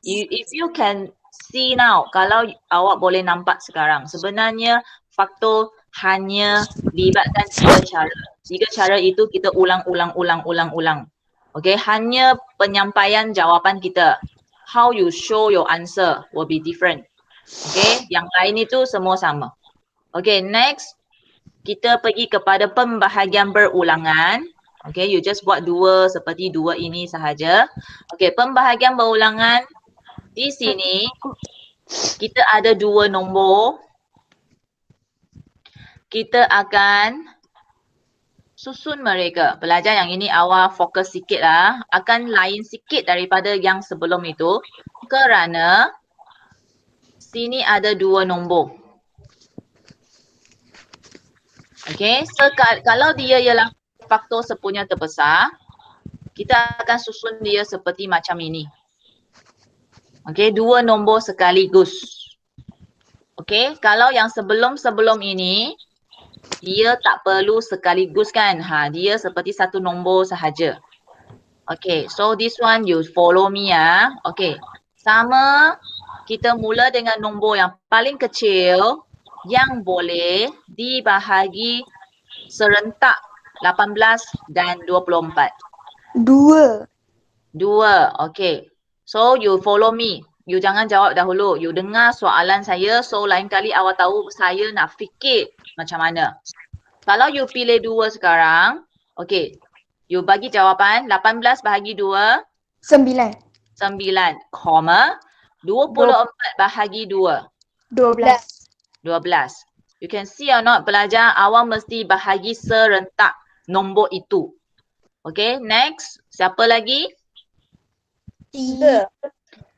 If you can see now, kalau awak boleh nampak sekarang, sebenarnya faktor hanya libatkan 3 cara. 3 cara itu kita ulang. Okay, hanya penyampaian jawapan kita. How you show your answer will be different. Okay, yang lain itu semua sama. Okay, next. Kita pergi kepada pembahagian berulangan. Okay, you just buat 2 seperti 2 ini sahaja. Okay, pembahagian berulangan. Di sini kita ada 2 nombor. Kita akan susun mereka. Pelajar yang ini awak fokus sikit lah. Akan lain sikit daripada yang sebelum itu. Kerana sini ada 2 nombor. Okay, so kalau dia ialah faktor sepunya terbesar, kita akan susun dia seperti macam ini. Okay, 2 nombor sekaligus. Okay, kalau yang sebelum-sebelum ini, dia tak perlu sekaligus kan. Dia seperti 1 nombor sahaja. Okay, so this one you follow me ya. Okay, sama kita mula dengan nombor yang paling kecil yang boleh dibahagi serentak 18 dan 24. 2. 2, okay. So you follow me. You jangan jawab dahulu. You dengar soalan saya. So lain kali awak tahu saya nak fikir macam mana. Kalau you pilih 2 sekarang. Okay. You bagi jawapan 18 bahagi 2. 9. 9, koma. 24 bahagi 2. 12. 12. You can see or not pelajar, awak mesti bahagi serentak nombor itu. Okay, next. Siapa lagi? 3.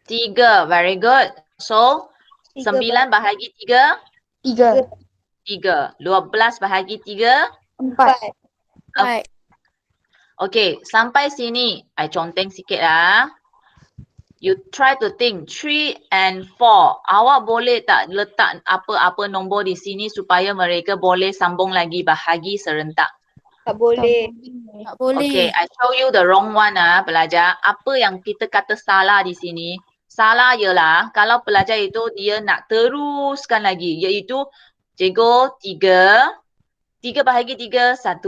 3, very good. So, 9 bahagi 3? 3. 3. 12 bahagi 3? 4. Okay, sampai sini. I conteng sikit lah. You try to think 3 and 4. Awak boleh tak letak apa-apa nombor di sini supaya mereka boleh sambung lagi bahagi serentak? Tak boleh. Tak boleh. Okay, I show you the wrong one pelajar. Apa yang kita kata salah di sini? Salah ialah kalau pelajar itu dia nak teruskan lagi, iaitu cikgu 3, 3 bahagi 3, 1.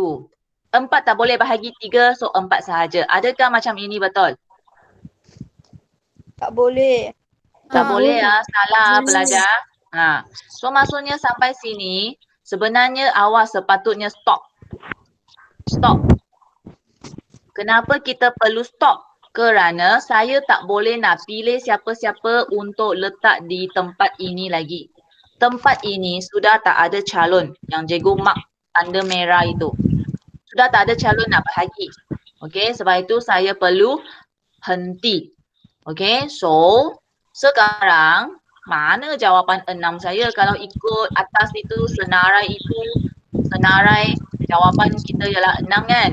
4 tak boleh bahagi 3, so 4 sahaja. Adakah macam ini betul? Tak boleh. Tak boleh salah pelajar. So maksudnya sampai sini sebenarnya awak sepatutnya stop. Stop. Kenapa kita perlu stop? Kerana saya tak boleh nak pilih siapa-siapa untuk letak di tempat ini lagi. Tempat ini sudah tak ada calon yang cikgu mark tanda merah itu. Sudah tak ada calon nak bahagi. Okey, sebab itu saya perlu henti. Okey, so sekarang mana jawapan 6 saya kalau ikut atas itu senarai jawapan kita ialah 6 kan?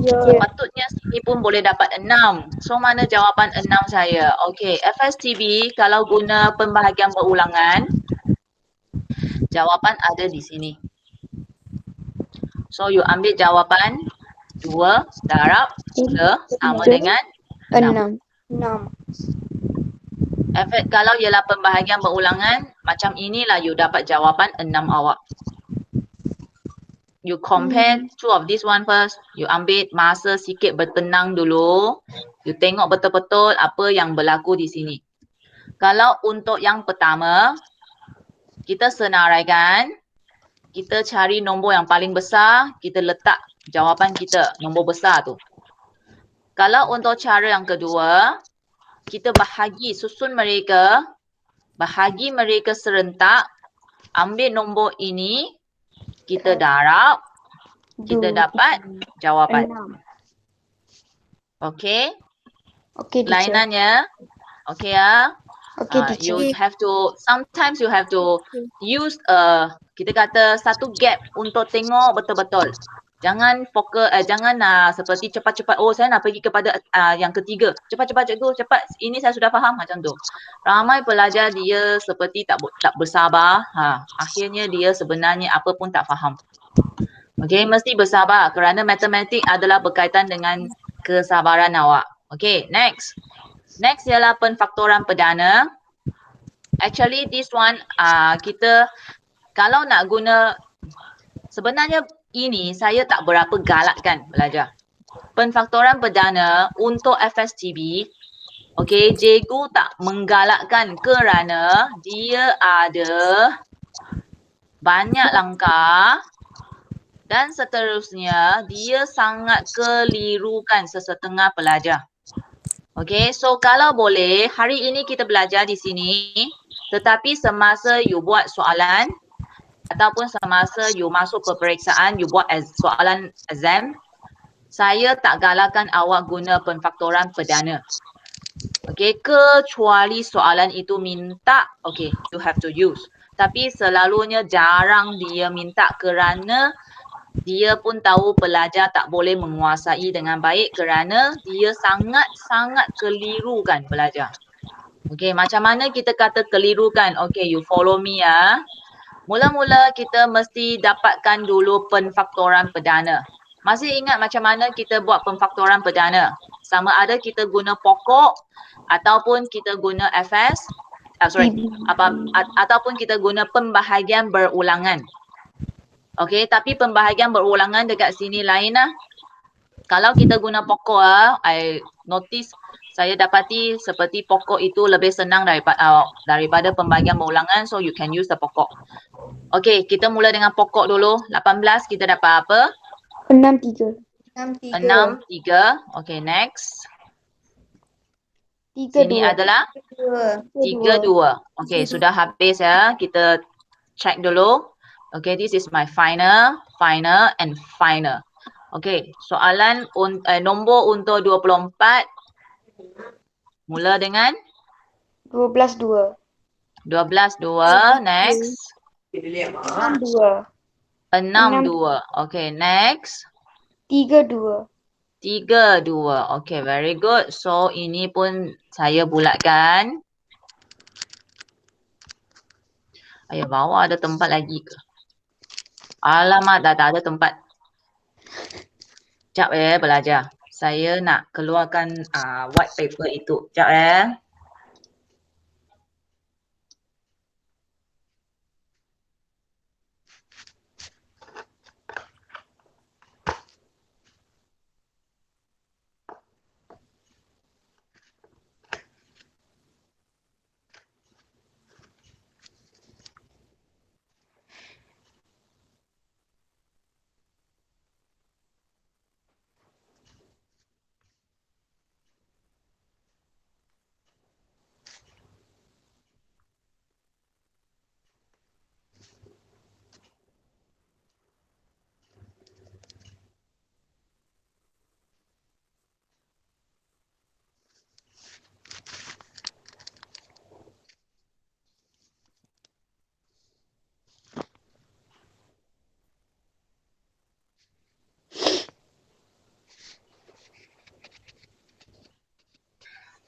Ya. Sepatutnya sini pun boleh dapat 6. So mana jawapan 6 saya? Okey, FSTB kalau guna pembahagian berulangan, jawapan ada di sini. So you ambil jawapan 2 darab 3 sama dengan 6. 6. Kalau ialah pembahagian berulangan, macam inilah you dapat jawapan 6 awak. You compare two of this one first. You ambil masa sikit bertenang dulu. You tengok betul-betul apa yang berlaku di sini. Kalau untuk yang pertama, kita senaraikan. Kita cari nombor yang paling besar, kita letak jawapan kita, nombor besar tu. Kalau untuk cara yang kedua, kita bahagi mereka serentak, ambil nombor ini, kita darab, kita dapat jawapan. 6. Okey? Okey, teacher. Lainannya, okey ya? Okey, teacher. Sometimes you have to use kita kata satu gap untuk tengok betul-betul. Jangan fokus, jangan seperti cepat-cepat, oh saya nak pergi kepada yang ketiga. Cepat-cepat cikgu, cepat, ini saya sudah faham macam tu. Ramai pelajar dia seperti tak bersabar, akhirnya dia sebenarnya apa pun tak faham. Okey, mesti bersabar kerana matematik adalah berkaitan dengan kesabaran awak. Okey, next. Next ialah penfaktoran perdana. Actually this one kita kalau nak guna, sebenarnya ini saya tak berapa galakkan belajar. Penfaktoran perdana untuk FSTB, okey, cikgu tak menggalakkan kerana dia ada banyak langkah dan seterusnya dia sangat kelirukan sesetengah pelajar. Okey, so kalau boleh hari ini kita belajar di sini, tetapi semasa you buat soalan ataupun semasa you masuk peperiksaan, you buat soalan exam, saya tak galakkan awak guna penfaktoran perdana. Okey, kecuali soalan itu minta, okey, you have to use. Tapi selalunya jarang dia minta kerana dia pun tahu pelajar tak boleh menguasai dengan baik kerana dia sangat-sangat kelirukan pelajar. Okey, macam mana kita kata kelirukan? Okey, you follow me ya. Mula-mula kita mesti dapatkan dulu penfaktoran perdana. Masih ingat macam mana kita buat penfaktoran perdana? Sama ada kita guna pokok ataupun kita guna FS, ataupun kita guna pembahagian berulangan. Okey, tapi pembahagian berulangan dekat sini lain lah. Kalau kita guna pokok, I notice saya dapati seperti pokok itu lebih senang daripada pembahagian berulangan, so you can use the pokok. Okey, kita mula dengan pokok dulu. 18 kita dapat apa? 6, 3. 6, 3. Okey, next. 3, Sini 2. adalah 3, 2. Okey, sudah habis ya. Kita check dulu. Okey, this is my final and final. Okey, soalan nombor untuk 24. Mula dengan 12, 2. 12, 2. Next. 6, 2. 6, 2. Okey, next. 3, 2. 3, 2. Okey, very good. So, ini pun saya bulatkan. Ayah, bawah ada tempat lagi ke? Alamak, dah tak ada tempat. Sekejap belajar. Saya nak keluarkan white paper itu. Sekejap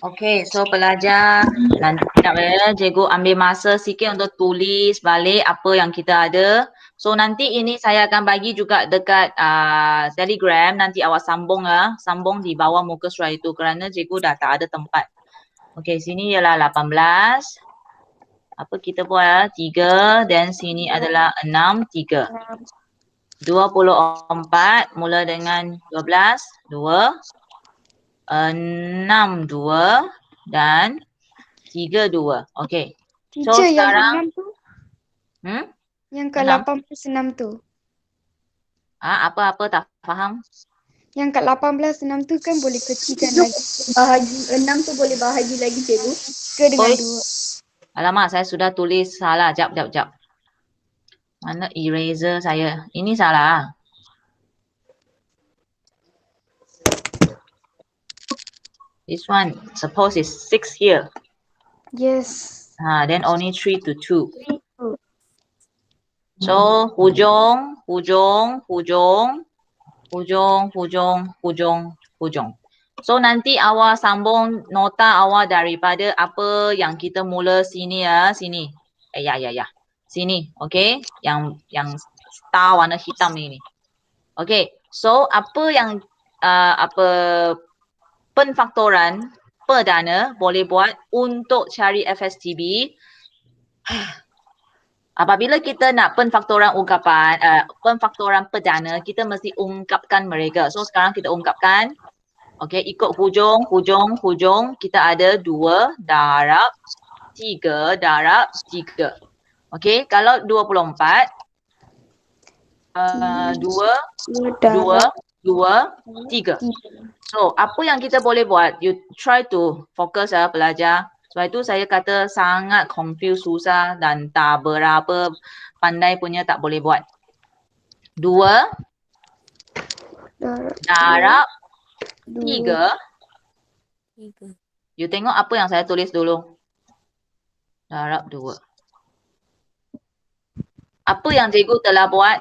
Okay, so pelajar nanti sekejap ya, cikgu ambil masa sikit untuk tulis balik apa yang kita ada. So nanti ini saya akan bagi juga dekat Telegram, nanti awak sambung ya, sambung di bawah muka surat itu kerana cikgu dah tak ada tempat. Okay, sini ialah 18. Apa kita buat? 3 dan sini adalah 6, 3. 24 mula dengan 12, 2. 6, 2 dan 3, 2. Okey. So Teacher yang sekarang 6 tu, yang kat 6. 18 6 tu. Apa-apa tak faham? Yang kat 18 6 tu kan boleh kecilkan lagi. Bahagi 6 tu boleh bahagi lagi cikgu. Ke dengan Oi. 2. Alamak, saya sudah tulis salah. Jap. Mana eraser saya? Ini salah. This one suppose is 6 here. Yes. Then only 3 to 2. So hujung. So nanti awak sambung nota awak daripada apa yang kita mula sini ya, sini. Ya. Sini, okey? Yang star warna hitam ini. Okey. So apa yang penfaktoran perdana boleh buat untuk cari FSTB. Apabila kita nak penfaktoran penfaktoran perdana, kita mesti ungkapkan mereka. So sekarang kita ungkapkan. Okey, ikut hujung. Kita ada 2 darab 3 darab 3. Okey, kalau 24 2 3. So, apa yang kita boleh buat? You try to focus pelajar. Sebab itu saya kata sangat confuse, susah dan tak berapa pandai punya tak boleh buat. 2 darab 3. You tengok apa yang saya tulis dulu. Darab 2. Apa yang cikgu telah buat?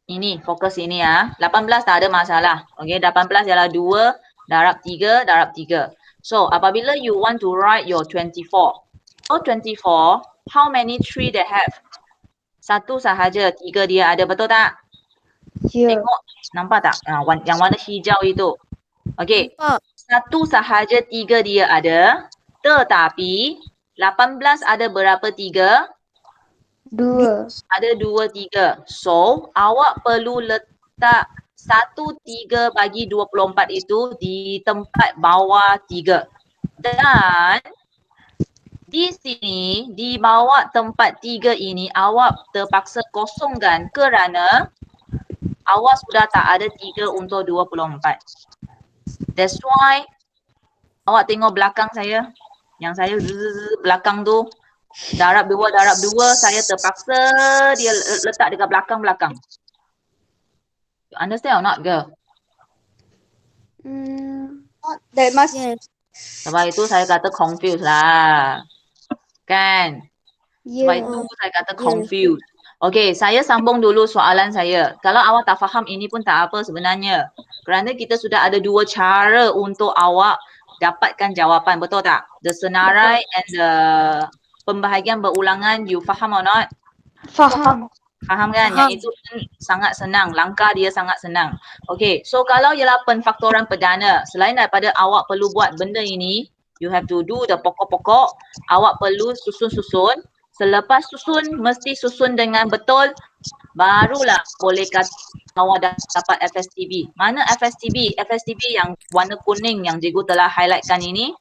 Ini, fokus ini ya. 18 tak ada masalah. Okey, 18 ialah 2 darab 3 darab 3. So, apabila you want to write your 24. So, 24, how many 3 they have? Satu sahaja, 3 dia ada, betul tak? Ya. Tengok, nampak tak? Yang warna hijau itu. Okey, satu sahaja 3 dia ada. Tetapi, 18 ada berapa 3? 2. Ada 2, 3. So, awak perlu letak 1, 3 bagi 24 itu di tempat bawah 3. Dan di sini, di bawah tempat 3 ini, awak terpaksa kosongkan kerana awak sudah tak ada 3 untuk 24. That's why awak tengok belakang saya. Yang saya belakang tu. Darab 2, saya terpaksa dia letak dekat belakang. You understand or not, girl? That must. Yes. Sebab itu saya kata confused lah. Kan? Sebab Ya. itu saya kata confused. Okey, saya sambung dulu soalan saya. Kalau awak tak faham ini pun tak apa sebenarnya. Kerana kita sudah ada 2 cara untuk awak dapatkan jawapan. Betul tak? The senarai and the pembahagian berulangan, you faham or not? Faham. Faham kan? Faham. Yang itu sangat senang. Langkah dia sangat senang. Okey, so kalau ialah penfaktoran perdana, selain daripada awak perlu buat benda ini, you have to do the pokok-pokok, awak perlu susun-susun. Selepas susun, mesti susun dengan betul, barulah boleh kata awak dapat FSTB. Mana FSTB? FSTB yang warna kuning yang cikgu telah highlightkan ini.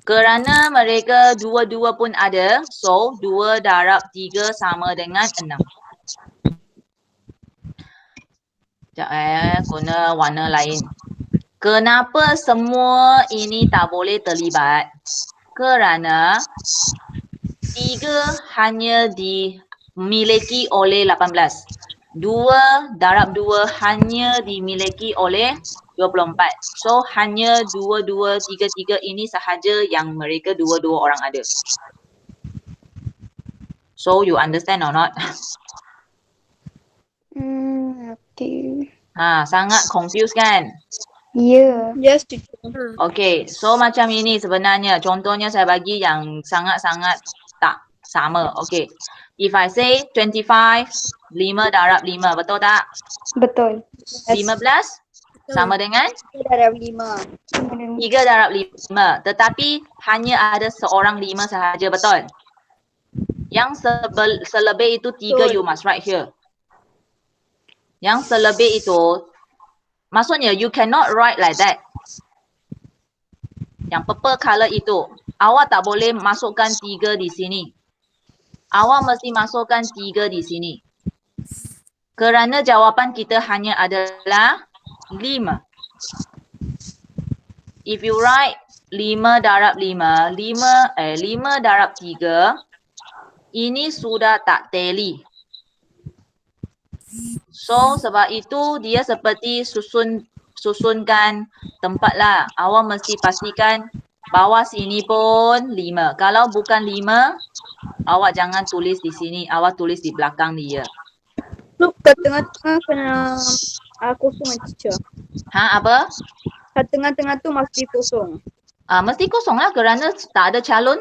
Kerana mereka dua-dua pun ada, so 2 darab 3 sama dengan 6. Sekejap guna warna lain. Kenapa semua ini tak boleh terlibat? Kerana 3 hanya dimiliki oleh 18. 2 darab 2 hanya dimiliki oleh 24. So hanya 2, 2, 3, 3 ini sahaja yang mereka dua-dua orang ada. So you understand or not? Okay. Sangat confused kan? Ya. Yes, teacher. Okay, so macam ini sebenarnya. Contohnya saya bagi yang sangat-sangat tak sama. Okay, if I say 25, 5 darab 5, betul tak? Betul. 15 sama dengan Darab 5. 3 darab 5. Tetapi hanya ada seorang 5 sahaja, betul? Yang selebih itu 3 you must write here. Yang selebih itu, maksudnya you cannot write like that. Yang purple color itu, awak tak boleh masukkan 3 di sini. Awak mesti masukkan 3 di sini. Kerana jawapan kita hanya adalah 5. If you write 5 darab 5, 5 darab 3, ini sudah tak tally. So sebab itu dia seperti susunkan tempat lah. Awak mesti pastikan bawah sini pun 5. Kalau bukan 5, awak jangan tulis di sini. Awak tulis di belakang dia. So, kat tengah-tengah kena kosong teacher. Ha, apa? Kat tengah-tengah tu mesti kosong. Mesti kosong lah kerana tak ada calon.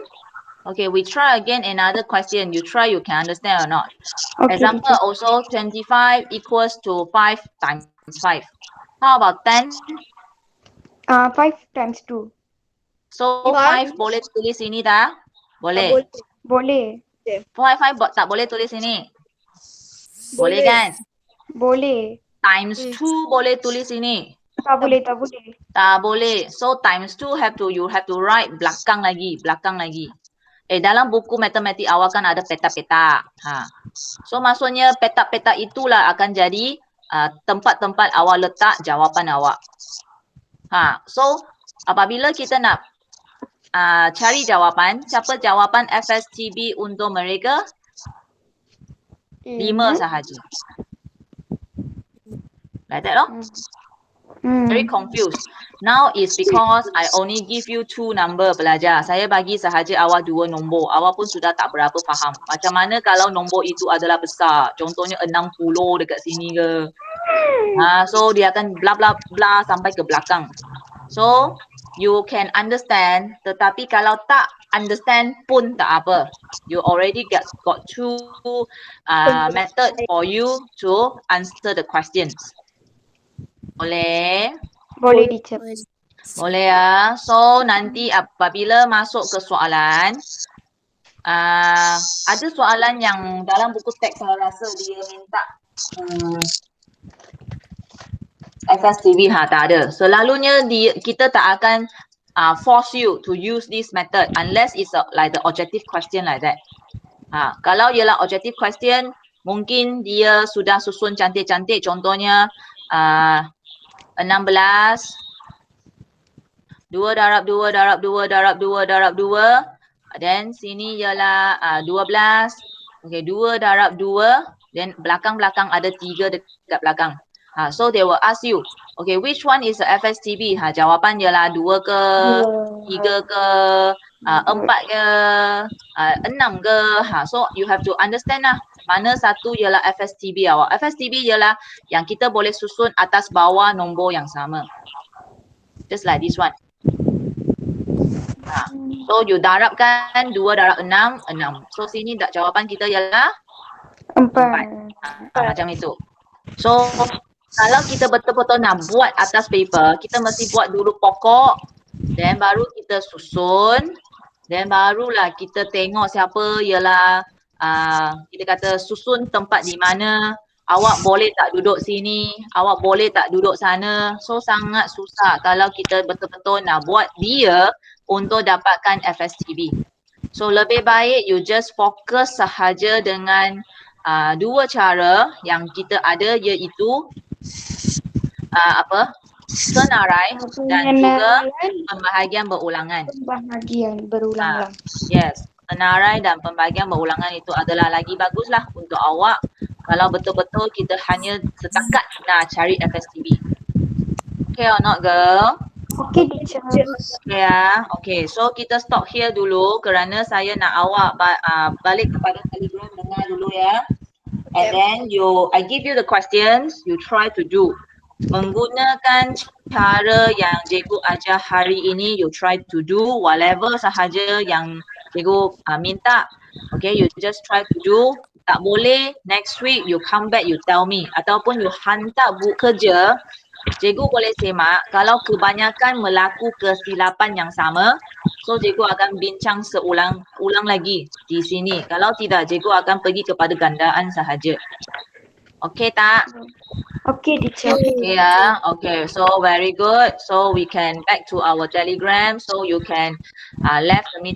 Okay, we try again another question. You try, you can understand or not. Okay, Example teacher. also 25 equals to 5 times 5. How about 10? 5 times 2. So 5 boleh tulis sini tak? Boleh. Boleh. 5 tak boleh tulis sini. Boleh kan? Boleh. Times 2 boleh tulis sini. Tak boleh, tak boleh. Tak boleh. So times 2 you have to write belakang lagi. Dalam buku matematik awak kan ada peta-peta. So maksudnya peta-peta itulah akan jadi tempat-tempat awak letak jawapan awak. So apabila kita nak cari jawapan, siapa jawapan FSTB untuk mereka? 5 sahaja. Like that loh. Very confused. Now is because I only give you 2 number pelajar. Saya bagi sahaja awak 2 nombor. Awak pun sudah tak berapa faham. Macam mana kalau nombor itu adalah besar? Contohnya 60 dekat sini ke. So dia akan bla bla bla sampai ke belakang. So you can understand, tetapi kalau tak understand pun tak apa. You already got 2 method for you to answer the questions. Boleh? Boleh, teacher. Boleh ya. So nanti apabila masuk ke soalan, ada soalan yang dalam buku teks saya rasa dia minta FSTB tak ada. Selalunya kita tak akan force you to use this method unless it's like the objective question like that. Kalau ialah objective question, mungkin dia sudah susun cantik-cantik. Contohnya 16, 2 darab 2 darab 2 darab 2 darab 2. Then sini ialah 12. Okay, 2 darab 2. Then belakang-belakang ada 3 dekat belakang. So they will ask you, okay, which one is the FSTB? Jawapan ialah 2 ke, 3 ke, 4 ke, 6 ke. So you have to understand lah. Mana satu ialah FSTB awak. FSTB ialah yang kita boleh susun atas bawah nombor yang sama. Just like this one. So you darabkan 2 darab 6, 6. So sini jawapan kita ialah 4. Macam itu. So kalau kita betul-betul nak buat atas paper, kita mesti buat dulu pokok. Then baru kita susun. Then barulah kita tengok siapa ialah kita kata susun tempat di mana. Awak boleh tak duduk sini, awak boleh tak duduk sana. So sangat susah kalau kita betul-betul nak buat dia untuk dapatkan FSTB. So lebih baik you just fokus sahaja dengan 2 cara yang kita ada, iaitu senarai dan juga pembahagian berulangan. Pembahagian berulang-ulang. Yes, senarai dan pembahagian berulangan itu adalah lagi baguslah untuk awak kalau betul-betul kita hanya setakat nak cari FSTB. Okay or not, girl? Okay, teacher. Okay ya. Okay, so kita stop here dulu kerana saya nak awak balik kepada Telegram, dengar dulu ya. And then I give you the questions, you try to do. Menggunakan cara yang cikgu ajar hari ini, you try to do whatever sahaja yang cikgu minta. Okay, you just try to do. Tak boleh, next week you come back, you tell me. Ataupun you hantar buku kerja, cikgu boleh semak kalau kebanyakan melaku kesilapan yang sama, so cikgu akan bincang ulang lagi di sini. Kalau tidak, cikgu akan pergi kepada gandaan sahaja. Okay tak? Okey, teacher. Okay ya, okay. So very good. So we can back to our Telegram. So you can left the meeting